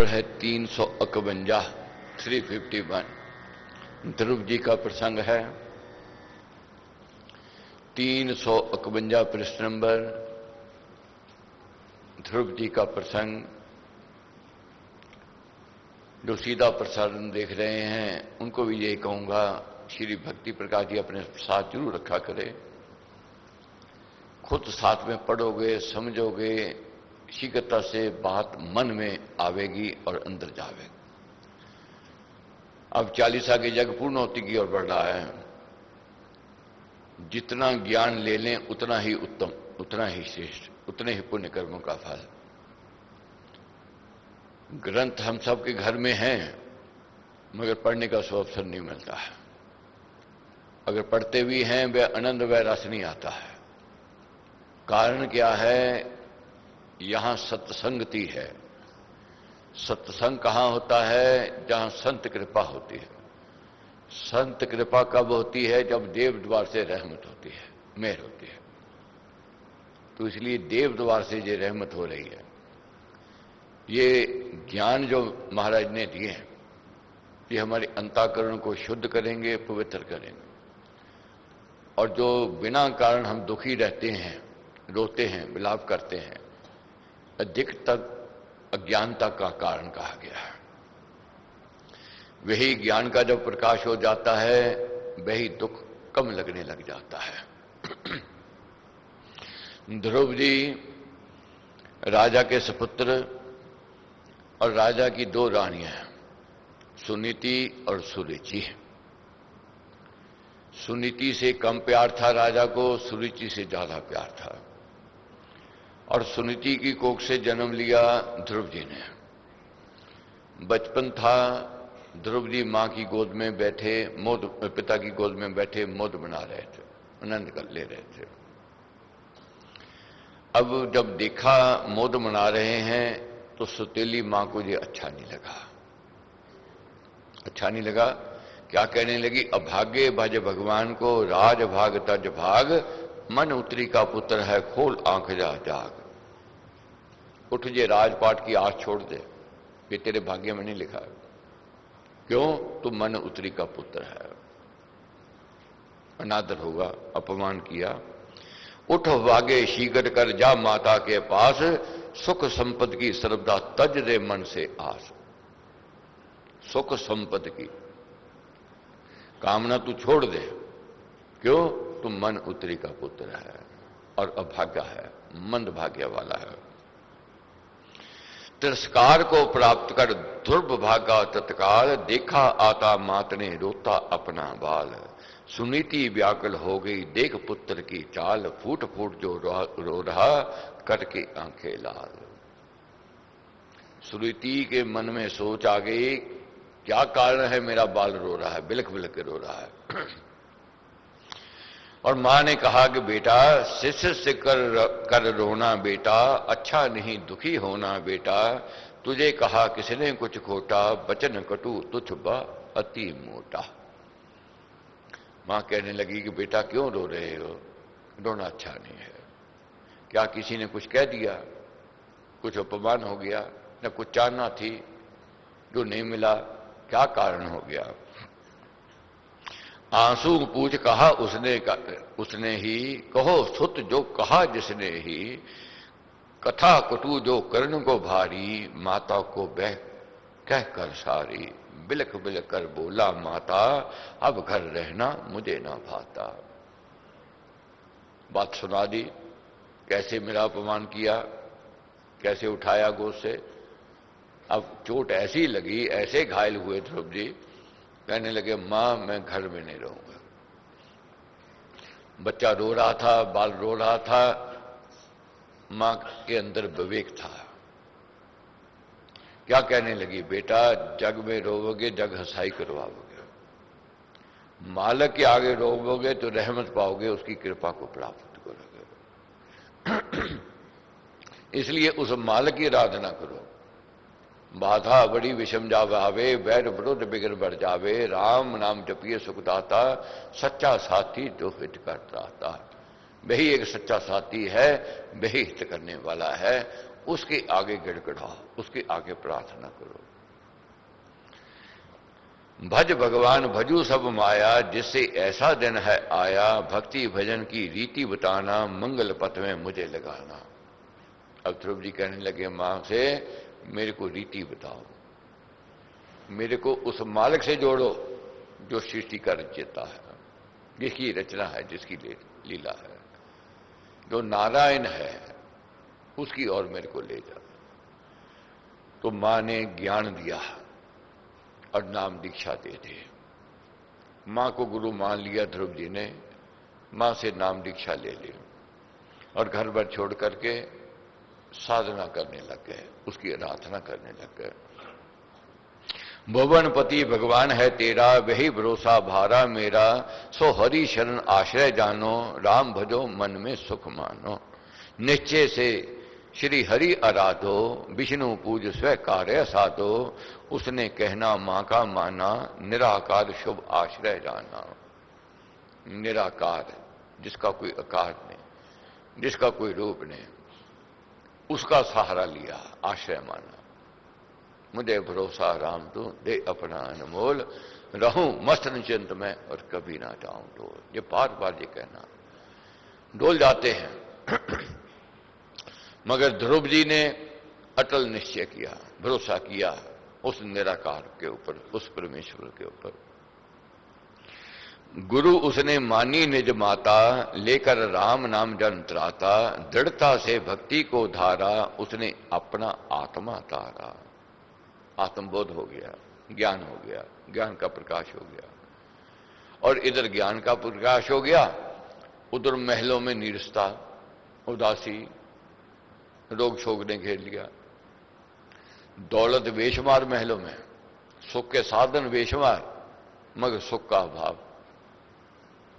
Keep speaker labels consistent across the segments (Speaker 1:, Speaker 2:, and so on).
Speaker 1: है 351 351 ध्रुव जी का प्रसंग है। 351 पृष्ठ नंबर ध्रुव जी का प्रसंग। जो सीधा प्रसारण देख रहे हैं उनको भी यही कहूंगा, श्री भक्ति प्रकाश जी अपने साथ जरूर रखा करें। खुद साथ में पढ़ोगे, समझोगे, शीघ्रता से बात मन में आवेगी और अंदर जावेगी। अब 40 के यज्ञ पूर्ण होती की ओर बढ़ रहा है। जितना ज्ञान ले लें उतना ही उत्तम, उतना ही श्रेष्ठ, उतने ही पुण्य कर्मों का फल। ग्रंथ हम सबके घर में हैं, मगर पढ़ने का सो अवसर नहीं मिलता है। अगर पढ़ते भी हैं वह आनंद व रस नहीं आता है। कारण क्या है? यहां सत्संगति है। सत्संग कहां होता है? जहां संत कृपा होती है। संत कृपा कब होती है? जब देव द्वार से रहमत होती है, मेहर होती है। तो इसलिए देव द्वार से ये रहमत हो रही है। ये ज्ञान जो महाराज ने दिए हैं, ये हमारे अंतःकरण को शुद्ध करेंगे, पवित्र करेंगे। और जो बिना कारण हम दुखी रहते हैं, रोते हैं, विलाप करते हैं, अधिकतर अज्ञानता का कारण कहा गया है। वही ज्ञान का जब प्रकाश हो जाता है, वही दुख कम लगने लग जाता है। ध्रुव जी राजा के सुपुत्र और राजा की दो रानियां हैं, सुनीति और सुरुचि। सुनीति से कम प्यार था राजा को, सुरुचि से ज्यादा प्यार था। और सुनीति की कोख से जन्म लिया ध्रुव जी ने। बचपन था, ध्रुव जी मां की गोद में बैठे, पिता की गोद में बैठे मोद बना रहे थे, आनंद कर ले रहे थे। अब जब देखा मोद मना रहे हैं तो सुतेली मां को ये अच्छा नहीं लगा। अच्छा नहीं लगा, क्या कहने लगी? अभागे भज भगवान को, राज भाग तज भाग, मन उतरी का पुत्र है, खोल आंख जा जाग। उठ जे राजपाट की आस छोड़ दे, ये तेरे भाग्य में नहीं लिखा है। क्यों? तू मन उतरी का पुत्र है। अनादर होगा, अपमान किया। उठ भागे शीघ्र कर जा माता के पास, सुख संपत्ति की श्रद्धा तज दे मन से आस। सुख संपत्ति की कामना तू छोड़ दे। क्यों? तू मन उतरी का पुत्र है और अभागा है, मंद भाग्य वाला है। तिरस्कार को प्राप्त कर ध्रुव भागा तत्काल, देखा आता मात ने रोता अपना बाल। सुनीति व्याकुल हो गई देख पुत्र की चाल, फूट फूट जो रो रहा करके आंखें लाल। सुनीति के मन में सोच आ गई, क्या कारण है मेरा बाल रो रहा है, बिलख बिलख के रो रहा है। और मां ने कहा कि बेटा, शिष्य से कर रोना बेटा, अच्छा नहीं दुखी होना बेटा। तुझे कहा किसने कुछ खोटा, बचन कटु तुझ बा अति मोटा। मां कहने लगी कि बेटा क्यों रो रहे हो? रोना अच्छा नहीं है। क्या किसी ने कुछ कह दिया? कुछ अपमान हो गया? न कुछ चाहना थी जो नहीं मिला? क्या कारण हो गया? आंसू पूछ कहा उसने ही, कहो सुत जो कहा जिसने ही। कथा कटु जो कर्ण को भारी, माता को बह कह कर सारी। बिलख बिलख कर बोला माता, अब घर रहना मुझे ना भाता। बात सुना दी, कैसे मेरा अपमान किया, कैसे उठाया गोद से। अब चोट ऐसी लगी, ऐसे घायल हुए ध्रुव जी, कहने लगे मां मैं घर में नहीं रहूंगा। बच्चा रो रहा था, बाल रो रहा था, मां के अंदर विवेक था। क्या कहने लगी? बेटा जग में रोवोगे जग हंसाई करवाओगे, मालक के आगे रोवोगे तो रहमत पाओगे, उसकी कृपा को प्राप्त करोगे। इसलिए उस मालक की आराधना करो। बाधा बड़ी विषम जावे, वैर विरुद्ध बिगड़ बढ़ जावे। राम नाम जपिए सुखदाता, सच्चा साथी जो हित करता था। वही एक सच्चा साथी है, वही हित करने वाला है। उसके आगे गिड़गिड़ाओ, उसके आगे प्रार्थना करो। भज भगवान भजू सब माया, जिससे ऐसा दिन है आया, भक्ति भजन की रीति बताना, मंगल पथ में मुझे लगाना। अब ध्रुव जी कहने लगे मां से, मेरे को रीति बताओ, मेरे को उस मालिक से जोड़ो जो सृष्टि का रचयिता है, जिसकी रचना है, जिसकी लीला है, जो नारायण है, उसकी ओर मेरे को ले जा। तो मां ने ज्ञान दिया और नाम दीक्षा दे दी। मां को गुरु मान लिया ध्रुव जी ने, मां से नाम दीक्षा ले ली और घर भर छोड़ करके साधना करने लग गए, उसकी आराधना करने लग गए। भुवनपति भगवान है तेरा, वही भरोसा भारा मेरा, सो हरि शरण आश्रय जानो, राम भजो मन में सुख मानो। निश्चय से श्री हरि आराधो, विष्णु पूज स्व कार्य साधो, उसने कहना मां का माना, निराकार शुभ आश्रय जाना। निराकार, जिसका कोई आकार नहीं, जिसका कोई रूप नहीं, उसका सहारा लिया, आश्रय माना। मुझे भरोसा राम तू दे अपना अनमोल, रहूं मस्त निश्चिंत में और कभी ना जाऊं डोल। ये बार बार ये कहना, डोल जाते हैं मगर ध्रुव जी ने अटल निश्चय किया, भरोसा किया उस निराकार के ऊपर, उस परमेश्वर के ऊपर। गुरु उसने मानी निज माता, लेकर राम नाम जन त्राता, दृढ़ता से भक्ति को धारा, उसने अपना आत्मा तारा। आत्मबोध हो गया, ज्ञान हो गया, ज्ञान का प्रकाश हो गया। और इधर ज्ञान का प्रकाश हो गया, उधर महलों में नीरसता, उदासी, रोग शोक ने घेर लिया। दौलत बेशुमार महलों में, सुख के साधन बेशुमार, मगर सुख का अभाव,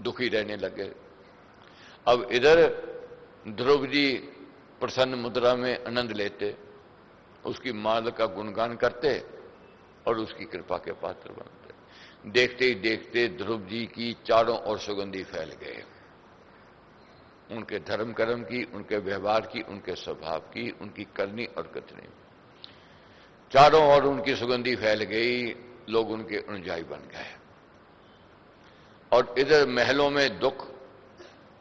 Speaker 1: दुखी रहने लगे। अब इधर ध्रुव जी प्रसन्न मुद्रा में आनंद लेते, उसकी माल का गुणगान करते और उसकी कृपा के पात्र बनते। देखते ही देखते ध्रुव जी की चारों ओर सुगंधी फैल गए, उनके धर्म कर्म की, उनके व्यवहार की, उनके स्वभाव की, उनकी करनी और कथनी, चारों ओर उनकी सुगंधी फैल गई। लोग उनके अनुयायी बन गए। और इधर महलों में दुख,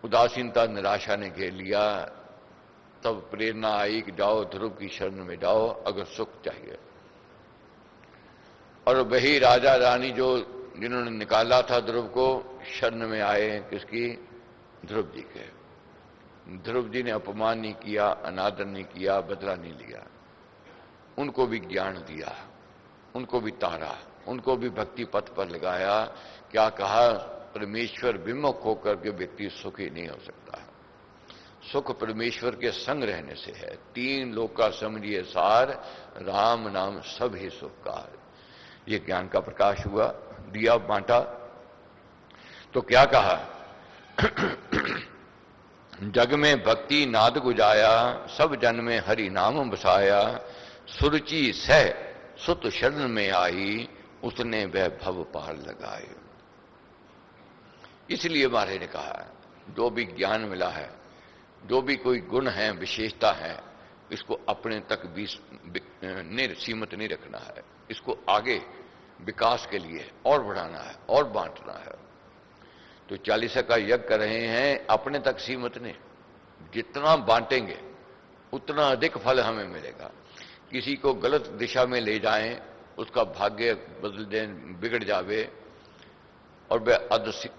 Speaker 1: उदासीनता, निराशा ने घेर लिया। तब प्रेरणा आई कि जाओ ध्रुव की शरण में जाओ अगर सुख चाहिए। और वही राजा रानी जो जिन्होंने निकाला था ध्रुव को, शरण में आए किसकी? ध्रुव जी के। ध्रुव जी ने अपमान नहीं किया, अनादर नहीं किया, बदला नहीं लिया। उनको भी ज्ञान दिया, उनको भी तारा, उनको भी भक्ति पथ पर लगाया। क्या कहा? परमेश्वर विमुख होकर के व्यक्ति सुखी नहीं हो सकता है। सुख परमेश्वर के संग रहने से है। तीन लोक का समझिए सार, राम नाम सब ही सुखकार। ये ज्ञान का प्रकाश हुआ, दिया, बांटा। तो क्या कहा? जग में भक्ति नाद गुजाया, सब जन में हरि नाम बसाया, सुरुचि सह सुत शरण में आई, उसने वह भव पार लगाए। इसलिए महाराज ने कहा, जो भी ज्ञान मिला है, जो भी कोई गुण है, विशेषता है, इसको अपने तक भी सीमित नहीं रखना है। इसको आगे विकास के लिए और बढ़ाना है और बांटना है। तो 40 का यज्ञ कर रहे हैं, अपने तक सीमित नहीं। जितना बांटेंगे उतना अधिक फल हमें मिलेगा। किसी को गलत दिशा में ले जाएं, उसका भाग्य बदल दें, बिगड़ जावे और वह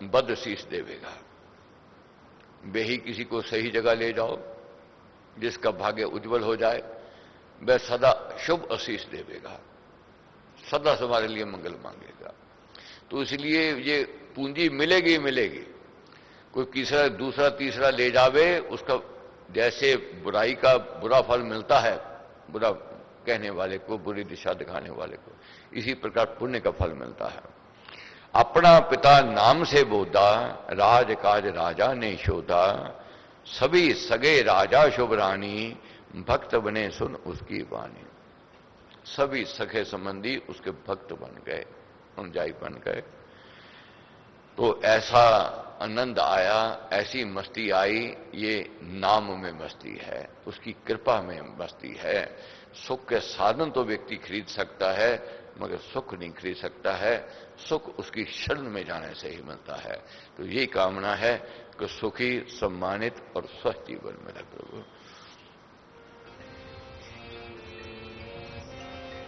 Speaker 1: बदशीष देवेगा। वे ही किसी को सही जगह ले जाओ, जिसका भाग्य उज्जवल हो जाए, वह सदा शुभ आशीष देवेगा, सदा तुम्हारे लिए मंगल मांगेगा। तो इसलिए ये पूंजी मिलेगी मिलेगी। कोई तीसरा दूसरा तीसरा ले जावे, उसका जैसे बुराई का बुरा फल मिलता है बुरा कहने वाले को, बुरी दिशा दिखाने वाले को, इसी प्रकार पुण्य का फल मिलता है। अपना पिता नाम से बोधा, राज काज राजा ने शोधा, सभी सगे राजा शुभ रानी, भक्त बने सुन उसकी वाणी। सभी सखे संबंधी उसके भक्त बन गए, अनुयायी बन गए। तो ऐसा आनंद आया, ऐसी मस्ती आई, ये नाम में मस्ती है, उसकी कृपा में मस्ती है। सुख के साधन तो व्यक्ति खरीद सकता है, मगर सुख नहीं खरीद सकता है। सुख उसकी शरण में जाने से ही मिलता है। तो यही कामना है कि सुखी, सम्मानित और स्वस्थ जीवन मिले प्रभु।